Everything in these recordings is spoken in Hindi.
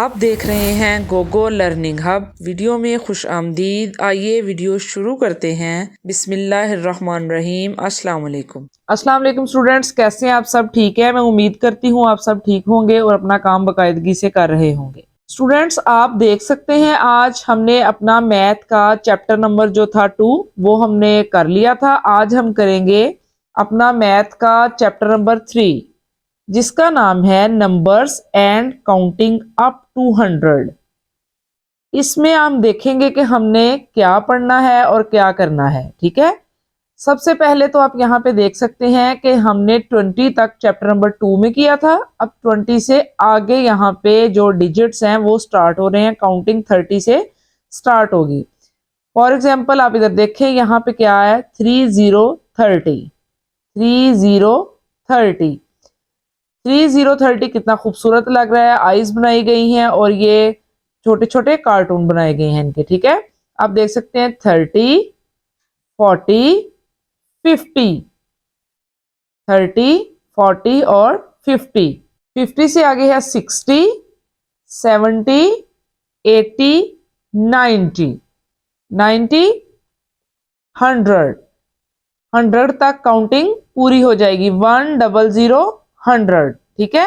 आप देख रहे हैं गोगो लर्निंग हब। वीडियो में खुश आमदीद। आइए वीडियो शुरू करते हैं। बिस्मिल्लाहिर्रहमानिर्रहीम। अस्सलाम वालेकुम स्टूडेंट्स, कैसे हैं आप सब? ठीक है, मैं उम्मीद करती हूँ आप सब ठीक होंगे और अपना काम बाकायदगी से कर रहे होंगे। स्टूडेंट्स, आप देख सकते हैं आज हमने अपना मैथ का चैप्टर नंबर जो था 2 वो हमने कर लिया था। आज हम करेंगे अपना मैथ का चैप्टर नंबर 3 जिसका नाम है numbers and counting up to 100। इसमें हम देखेंगे कि हमने क्या पढ़ना है और क्या करना है। ठीक है, सबसे पहले तो आप यहाँ पे देख सकते हैं कि हमने 20 तक चैप्टर नंबर 2 में किया था। अब 20 से आगे यहाँ पे जो डिजिट्स हैं वो स्टार्ट हो रहे हैं। काउंटिंग 30 से स्टार्ट होगी। फॉर एग्जाम्पल आप इधर देखें, यहाँ पे क्या है 3030 3030 3030 कितना खूबसूरत लग रहा है। आईज बनाई गई हैं और ये छोटे छोटे कार्टून बनाए गए हैं इनके। ठीक है, आप देख सकते हैं 30 40 50 30 40 और 50। 50 से आगे है 60 70 80 90 90 100 100 तक काउंटिंग पूरी हो जाएगी। 100 100। ठीक है,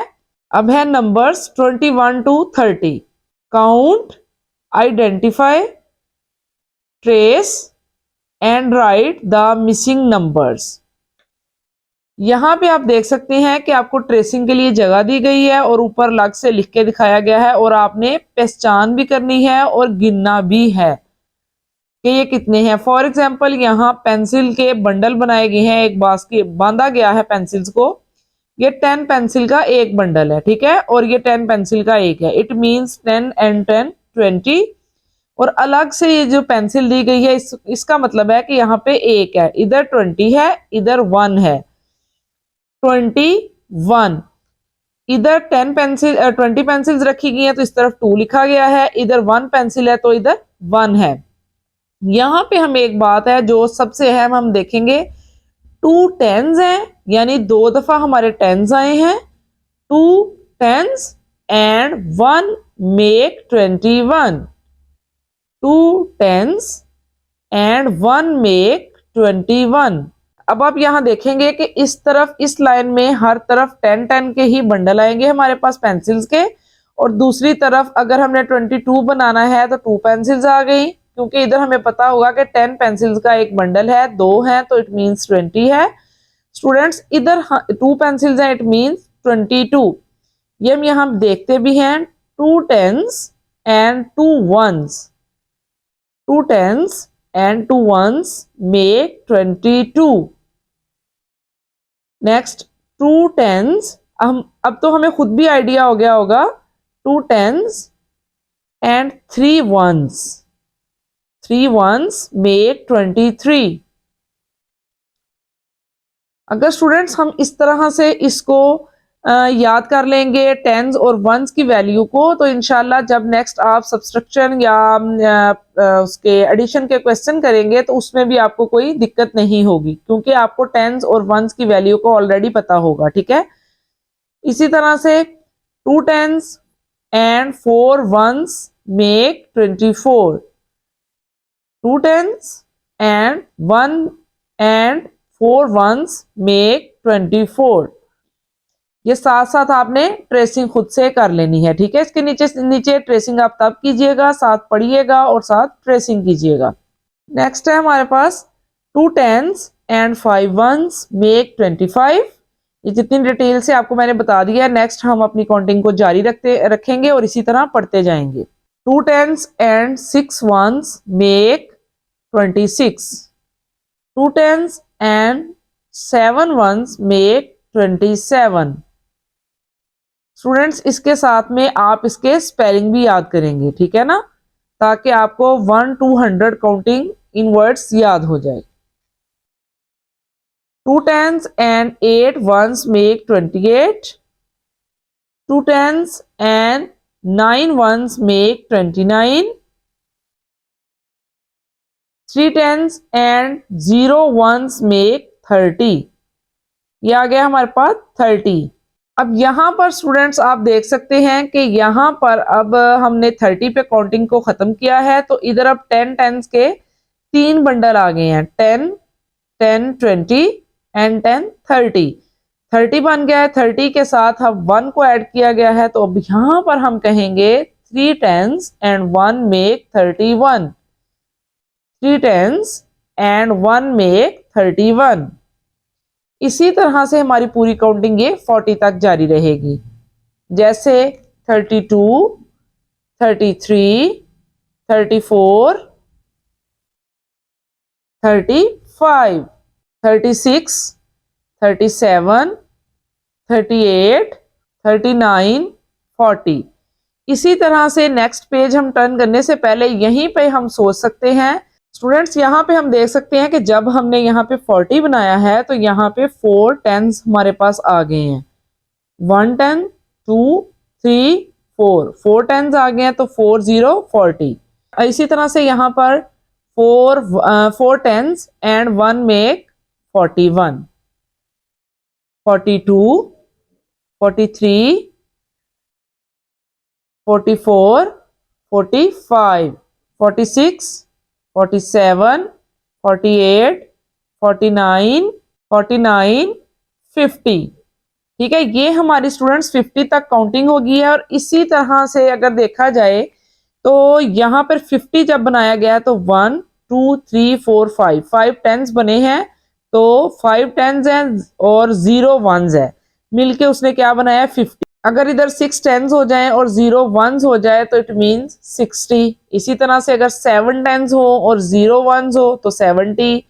अब है numbers 21 to 30। Count, identify, trace and write the missing numbers. यहां पे आप देख सकते हैं कि आपको ट्रेसिंग के लिए जगह दी गई है और ऊपर अलग से लिख के दिखाया गया है और आपने पहचान भी करनी है और गिनना भी है कि ये कितने हैं। फॉर एग्जाम्पल यहाँ पेंसिल के बंडल बनाए गए हैं, एक बास्केट बांधा गया है पेंसिल्स को। ये 10 पेंसिल का एक बंडल है। ठीक है, और ये 10 पेंसिल का एक है। It means 10 and 10 20। और अलग से ये जो पेंसिल दी गई है इसका मतलब है कि यहाँ पे एक है, इधर 20 है, इधर 1 है। 21। इधर 10 पेंसिल 20 पेंसिल्स रखी गई हैं तो इस तरफ 2 लिखा गया है। इधर 1 पेंसिल है तो इधर 1 है। यहाँ पे हम एक बात है जो सबसे अहम हम देखेंगे, 2 10s हैं, यानी 2 दफा हमारे 10s आए हैं। 2 10s and 1 make 21। 2 10s and 1 make 21। अब आप यहां देखेंगे कि इस तरफ इस लाइन में हर तरफ 10 10 के ही बंडल आएंगे हमारे पास पेंसिल्स के, और दूसरी तरफ अगर हमने 22 बनाना है तो 2 पेंसिल्स आ गई, क्योंकि इधर हमें पता होगा कि 10 पेंसिल्स का एक बंडल है, 2 है तो इट मींस 20 है। स्टूडेंट्स, इधर 2 पेंसिल्स हैं, इट मींस 22। ये हम यहाँ देखते भी हैं, 2 10s and 2 1s। 2 10s and 2 1s make 22। Next 2 10s, अब तो हमें खुद भी आइडिया हो गया होगा। 2 10s and 3 1s। 3 1s make 23। अगर स्टूडेंट्स हम इस तरह से इसको याद कर लेंगे 10s और 1s की वैल्यू को, तो इंशाल्लाह जब नेक्स्ट आप सब्सट्रैक्शन या उसके एडिशन के क्वेश्चन करेंगे तो उसमें भी आपको कोई दिक्कत नहीं होगी, क्योंकि आपको 10s और 1s की वैल्यू को ऑलरेडी पता होगा। ठीक है, इसी तरह से 2 10s and 4 1s make 24। 2 10s and 1 and 4 1s make 24। ये साथ साथ आपने ट्रेसिंग खुद से कर लेनी है। ठीक है, इसके नीचे नीचे ट्रेसिंग आप तब कीजिएगा, साथ पढ़िएगा और साथ ट्रेसिंग कीजिएगा। नेक्स्ट है हमारे पास 2 10s एंड 5 1s मेक 25। ये जितनी डिटेल से आपको मैंने बता दिया है। नेक्स्ट हम अपनी काउंटिंग को जारी रखेंगे और इसी तरह पढ़ते जाएंगे। 2 10s and 6 1s make 26। 2 10s and 7 1s make 27। Students, इसके साथ में आप इसके स्पेलिंग भी याद करेंगे। ठीक है ना, ताकि आपको 1 to 100 काउंटिंग इन वर्ड्स याद हो जाए। 2 10s and 8 1s make 28। 2 10s and 9 1s make 29। 3 10s and 0 1s make 30। ये आ गया हमारे पास 30। अब यहाँ पर स्टूडेंट्स आप देख सकते हैं कि यहाँ पर अब हमने 30 पे काउंटिंग को खत्म किया है, तो इधर अब 10 टेंस के 3 बंडल आ गए हैं, 10, 10, 20 एंड 10, 30। 30 बन गया है, 30 के साथ अब 1 को ऐड किया गया है, तो अब यहाँ पर हम कहेंगे 3 tens and 1 make 31। 3 tens and 1 make 31। इसी तरह से हमारी पूरी काउंटिंग ये 40 तक जारी रहेगी, जैसे 32, 33, 34, 35, 36, 37, 38, 39, 40। इसी तरह से नेक्स्ट पेज हम टर्न करने से पहले यहीं पे हम सोच सकते हैं स्टूडेंट्स, यहाँ पे हम देख सकते हैं कि जब हमने यहाँ पे 40 बनाया है तो यहाँ पे 4 टेंस हमारे पास आ गए हैं, 1 10, 2, 3, 4 टेंस आ गए हैं, तो 4 0 40। इसी तरह से यहाँ पर 4 टेंस एंड 1 मेक 41, 42, 43, 44, 45, 46, 47, 48, 49, 49, 50। ठीक है, ये हमारी स्टूडेंट्स 50 तक काउंटिंग होगी है। और इसी तरह से अगर देखा जाए तो यहाँ पर 50 जब बनाया गया है तो 1 2 3 4 5 टेंस बने हैं, तो 5 टेंस हैं और 0 वंस है, मिलके उसने क्या बनाया 50। अगर इधर 6 टेंस हो जाए और 0 वंस हो जाए तो इट मींस 60। इसी तरह से अगर 7 टेंस हो और 0 वंस हो तो 70,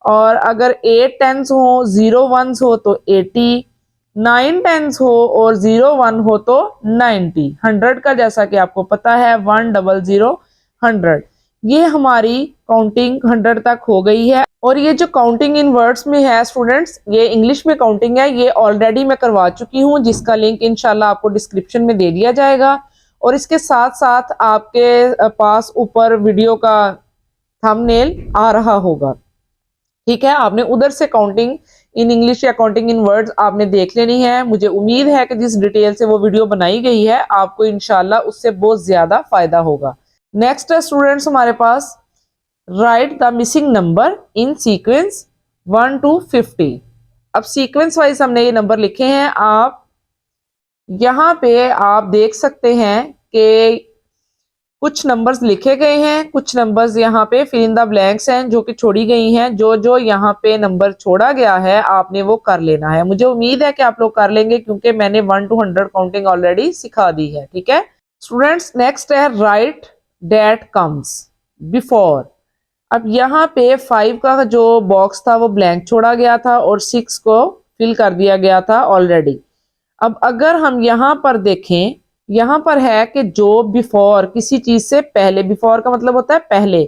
और अगर 8 टेंस हो 0 वंस हो तो 80, 9 टेंस हो और 0 1 हो तो 90। 100 का जैसा कि आपको पता है 100 100। ये हमारी काउंटिंग 100 तक हो गई है। और ये जो काउंटिंग इन वर्ड्स में है स्टूडेंट्स, ये इंग्लिश में काउंटिंग है, ये ऑलरेडी मैं करवा चुकी हूँ, जिसका लिंक इंशाल्लाह आपको डिस्क्रिप्शन में दे दिया जाएगा। और इसके साथ साथ आपके पास ऊपर वीडियो का थंबनेल आ रहा होगा, ठीक है। आपने उधर से काउंटिंग इन इंग्लिश या काउंटिंग इन वर्ड्स आपने देख लेनी है। मुझे उम्मीद है कि जिस डिटेल से वो वीडियो बनाई गई है आपको इंशाल्लाह उससे बहुत ज्यादा फायदा होगा। नेक्स्ट है स्टूडेंट्स हमारे पास write the missing number in sequence 1 to 50। अब सीक्वेंस वाइज हमने ये नंबर लिखे हैं। आप यहाँ पे आप देख सकते हैं कि कुछ नंबर्स लिखे गए हैं, कुछ नंबर्स यहाँ पे फिल इन द ब्लैंक्स हैं जो कि छोड़ी गई हैं। जो जो यहाँ पे नंबर छोड़ा गया है आपने वो कर लेना है। मुझे उम्मीद है कि आप लोग कर लेंगे क्योंकि मैंने 1 to 100 काउंटिंग ऑलरेडी सिखा दी है, ठीक है स्टूडेंट्स। नेक्स्ट है राइट दैट कम्स बिफोर। अब यहाँ पे 5 का जो बॉक्स था वो ब्लैंक छोड़ा गया था और 6 को फिल कर दिया गया था ऑलरेडी। अब अगर हम यहाँ पर देखें, यहाँ पर है कि जो बिफोर किसी चीज से पहले, बिफोर का मतलब होता है पहले।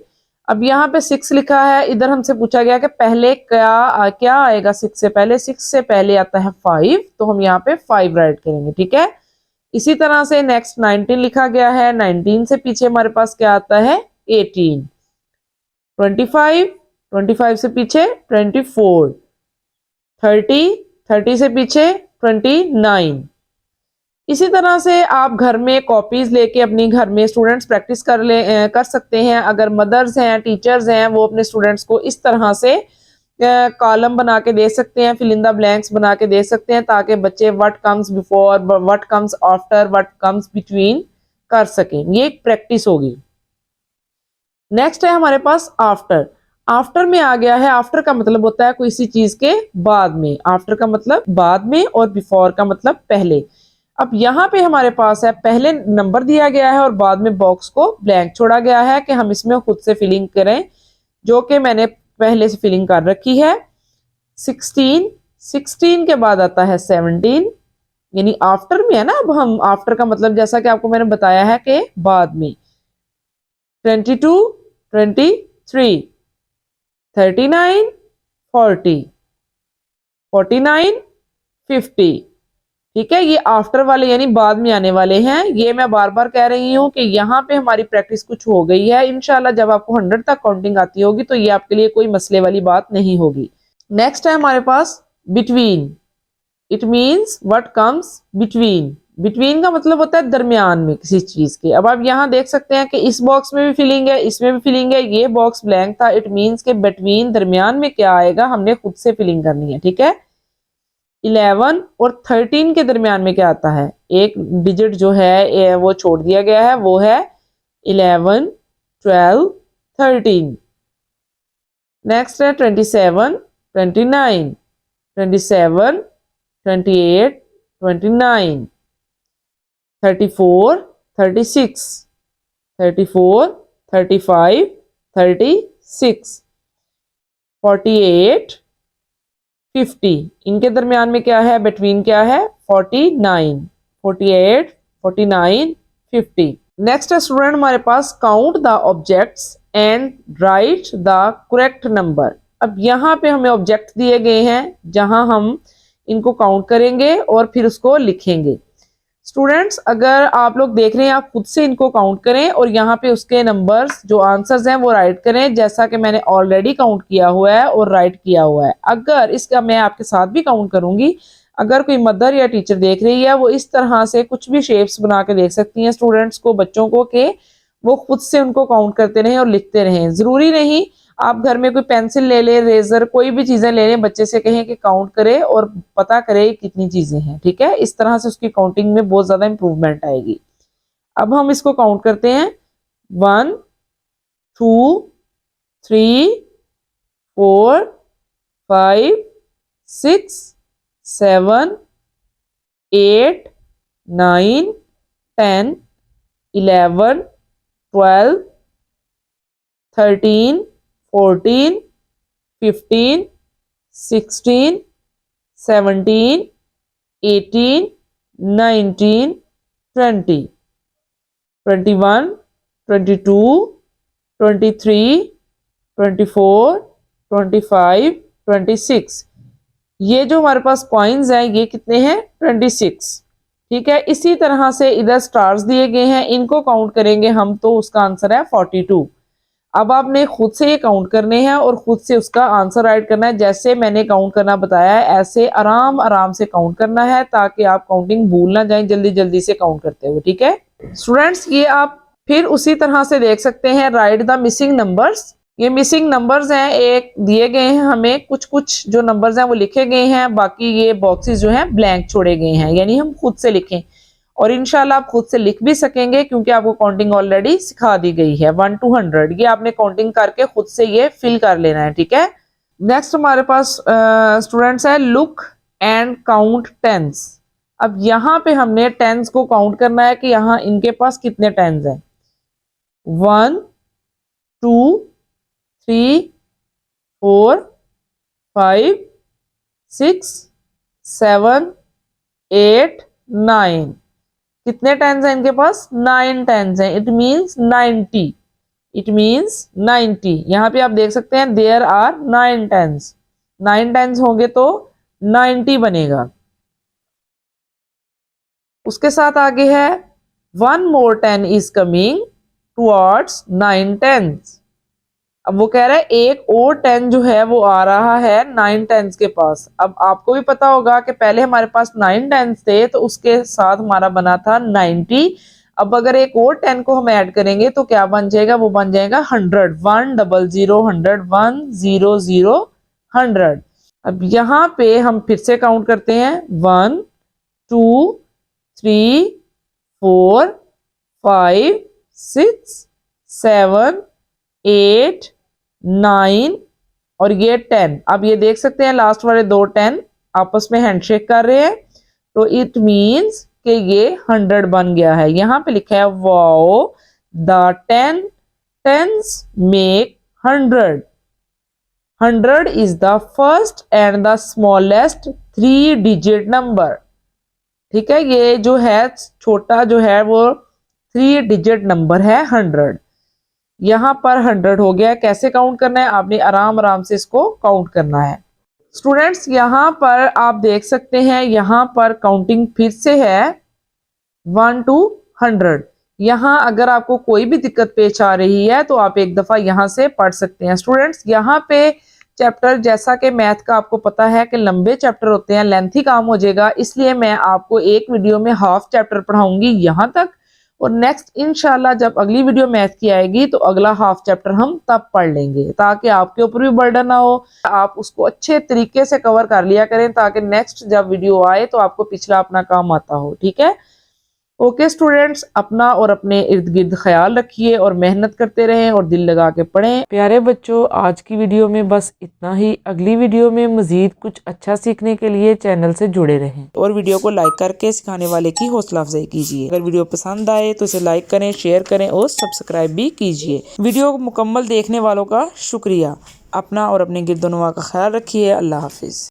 अब यहाँ पे 6 लिखा है, इधर हमसे पूछा गया कि पहले क्या आएगा 6 से पहले। 6 से पहले आता है 5, तो हम यहाँ पे 5 राइट करेंगे, ठीक है। इसी तरह से नेक्स्ट 19 लिखा गया है, 19 से पीछे हमारे पास क्या आता है 18। 25, 25 से पीछे 24। 30, 30 से पीछे 29। इसी तरह से आप घर में कॉपीज लेके अपनी घर में स्टूडेंट्स प्रैक्टिस कर सकते हैं। अगर मदर्स हैं, टीचर्स हैं, वो अपने स्टूडेंट्स को इस तरह से कॉलम बना के दे सकते हैं, फिल इन द ब्लैंक्स बना के दे सकते हैं, ताकि बच्चे what comes before, what comes after, what comes between कर सकें। ये एक प्रैक्टिस होगी। नेक्स्ट है हमारे पास आफ्टर। आफ्टर में आ गया है, आफ्टर का मतलब होता है किसी चीज के बाद में। आफ्टर का मतलब बाद में और बिफोर का मतलब पहले। अब यहाँ पे हमारे पास है पहले नंबर दिया गया है और बाद में बॉक्स को ब्लैंक छोड़ा गया है कि हम इसमें खुद से फिलिंग करें, जो कि मैंने पहले से फिलिंग कर रखी है। 16, 16 के बाद आता है 17, यानी आफ्टर में है ना। अब हम आफ्टर का मतलब जैसा कि आपको मैंने बताया है कि बाद में। 22, 23, 39, 40, 49, 50, ठीक है। ये आफ्टर वाले यानी बाद में आने वाले हैं। ये मैं बार बार कह रही हूँ कि यहाँ पे हमारी प्रैक्टिस कुछ हो गई है। इंशाल्लाह जब आपको 100 तक काउंटिंग आती होगी तो ये आपके लिए कोई मसले वाली बात नहीं होगी। नेक्स्ट है हमारे पास between. It means what comes between. Between का मतलब होता है दरमियान में किसी चीज के। अब आप यहाँ देख सकते हैं कि इस बॉक्स में भी फिलिंग है, इसमें भी फिलिंग है, ये बॉक्स ब्लैंक था। इट मीन्स के बिटवीन दरमियान में क्या आएगा, हमने खुद से फिलिंग करनी है। ठीक है, 11 और 13 के दरमियान में क्या आता है, एक डिजिट जो है वो छोड़ दिया गया है, वो है 11, 12, 13। नेक्स्ट है 27, 29, 27, 28, 29, 34, 36, 34, 35, 36, 48, 50। इनके दरमियान में क्या है, बिटवीन क्या है, 49, 48, 49, 50। नेक्स्ट है स्टूडेंट हमारे पास count the objects and write the correct number. अब यहाँ पे हमें ऑब्जेक्ट दिए गए हैं जहां हम इनको काउंट करेंगे और फिर उसको लिखेंगे। स्टूडेंट्स अगर आप लोग देख रहे हैं, आप खुद से इनको काउंट करें और यहाँ पे उसके नंबर्स जो आंसर्स हैं वो राइट करें, जैसा कि मैंने ऑलरेडी काउंट किया हुआ है और राइट किया हुआ है। अगर इसका मैं आपके साथ भी काउंट करूंगी, अगर कोई मदर या टीचर देख रही है, वो इस तरह से कुछ भी शेप्स बना के देख सकती हैं स्टूडेंट्स को, बच्चों को, कि वो खुद से उनको काउंट करते रहें और लिखते रहें। जरूरी नहीं आप घर में कोई पेंसिल ले ले, रेजर, कोई भी चीजें ले लें, बच्चे से कहें कि काउंट करे और पता करे कितनी चीजें हैं। ठीक है, इस तरह से उसकी काउंटिंग में बहुत ज्यादा इंप्रूवमेंट आएगी। अब हम इसको काउंट करते हैं, 1, 2, 3, 4, 5, 6, 7, 8, 9, 10, 11, 12, 13, 14, 15, 16, 17, 18, 19, 20, 21, 22, 23, 24, 25, 26। ये जो हमारे पास कॉइन्स हैं ये कितने हैं, 26। ठीक है, इसी तरह से इधर स्टार्स दिए गए हैं, इनको काउंट करेंगे हम तो उसका आंसर है 42। अब आपने खुद से ये काउंट करने हैं और खुद से उसका आंसर राइट करना है। जैसे मैंने काउंट करना बताया है ऐसे आराम आराम से काउंट करना है, ताकि आप काउंटिंग भूल ना जाएं जल्दी जल्दी से काउंट करते हुए। ठीक है स्टूडेंट्स, ये आप फिर उसी तरह से देख सकते हैं, राइट द मिसिंग नंबर्स। ये मिसिंग नंबर्स हैं, एक दिए गए हैं हमें, कुछ कुछ जो नंबर्स हैं वो लिखे गए हैं, बाकी ये बॉक्सेस जो हैं ब्लैंक छोड़े गए हैं, यानी हम खुद से लिखें। और इंशाल्लाह आप खुद से लिख भी सकेंगे क्योंकि आपको काउंटिंग ऑलरेडी सिखा दी गई है 1 to 100। ये आपने काउंटिंग करके खुद से ये फिल कर लेना है। ठीक है, नेक्स्ट हमारे पास स्टूडेंट्स है लुक एंड काउंट टेंस। अब यहाँ पे हमने टेंस को काउंट करना है कि यहाँ इनके पास कितने टेंस हैं। 1, 2, 3, 4, 5, 6, 7, 8, 9। कितने टेंस हैं इनके पास, 9 टेंस हैं। It means 90। It means 90। यहाँ पे आप देख सकते हैं देयर आर 9 टेंस। 9 टेंस होंगे तो 90 बनेगा। उसके साथ आगे है 1 more 10 is coming towards 9 tens. अब वो कह रहा है एक और 10 जो है वो आ रहा है 9 टेंस के पास। अब आपको भी पता होगा कि पहले हमारे पास 9 टेंस थे तो उसके साथ हमारा बना था 90। अब अगर एक और 10 को हम ऐड करेंगे तो क्या बन जाएगा, वो बन जाएगा 100। 1 0 0 100, 1 0 0 100। अब यहाँ पे हम फिर से काउंट करते हैं 1 2 3 4 5 6 7 8 9 और ये 10। अब ये देख सकते हैं लास्ट वाले 2 10 आपस में हैंडशेक कर रहे हैं, तो इट मीन्स कि ये 100 बन गया है। यहाँ पे लिखा है wow the 10 tens make 100। 100 is the first and the smallest 3 digit number। ठीक है, ये जो है छोटा जो है वो 3 डिजिट नंबर है 100। यहाँ पर 100 हो गया। कैसे काउंट करना है, आपने आराम आराम से इसको काउंट करना है। स्टूडेंट्स यहाँ पर आप देख सकते हैं, यहाँ पर काउंटिंग फिर से है 1 to 100। यहाँ अगर आपको कोई भी दिक्कत पेश आ रही है तो आप एक दफा यहाँ से पढ़ सकते हैं। स्टूडेंट्स यहाँ पे चैप्टर, जैसा कि मैथ का आपको पता है कि लंबे चैप्टर होते हैं, लेंथी काम हो जाएगा, इसलिए मैं आपको एक वीडियो में हाफ चैप्टर पढ़ाऊंगी यहाँ तक, और नेक्स्ट इंशाल्लाह जब अगली वीडियो मैथ की आएगी तो अगला हाफ चैप्टर हम तब पढ़ लेंगे, ताकि आपके ऊपर भी बर्डन ना हो, आप उसको अच्छे तरीके से कवर कर लिया करें, ताकि नेक्स्ट जब वीडियो आए तो आपको पिछला अपना काम आता हो। ठीक है, ओके स्टूडेंट्स, अपना और अपने इर्द गिर्द ख्याल रखिए और मेहनत करते रहें और दिल लगा के पढ़ें। प्यारे बच्चों, आज की वीडियो में बस इतना ही। अगली वीडियो में मजीद कुछ अच्छा सीखने के लिए चैनल से जुड़े रहें और वीडियो को लाइक करके सिखाने वाले की हौसला अफजाई कीजिए। अगर वीडियो पसंद आए तो इसे लाइक करें, शेयर करें और सब्सक्राइब भी कीजिए। वीडियो मुकम्मल देखने वालों का शुक्रिया। अपना और अपने गिरदोनवा का ख्याल रखिए। अल्लाह हाफिज़।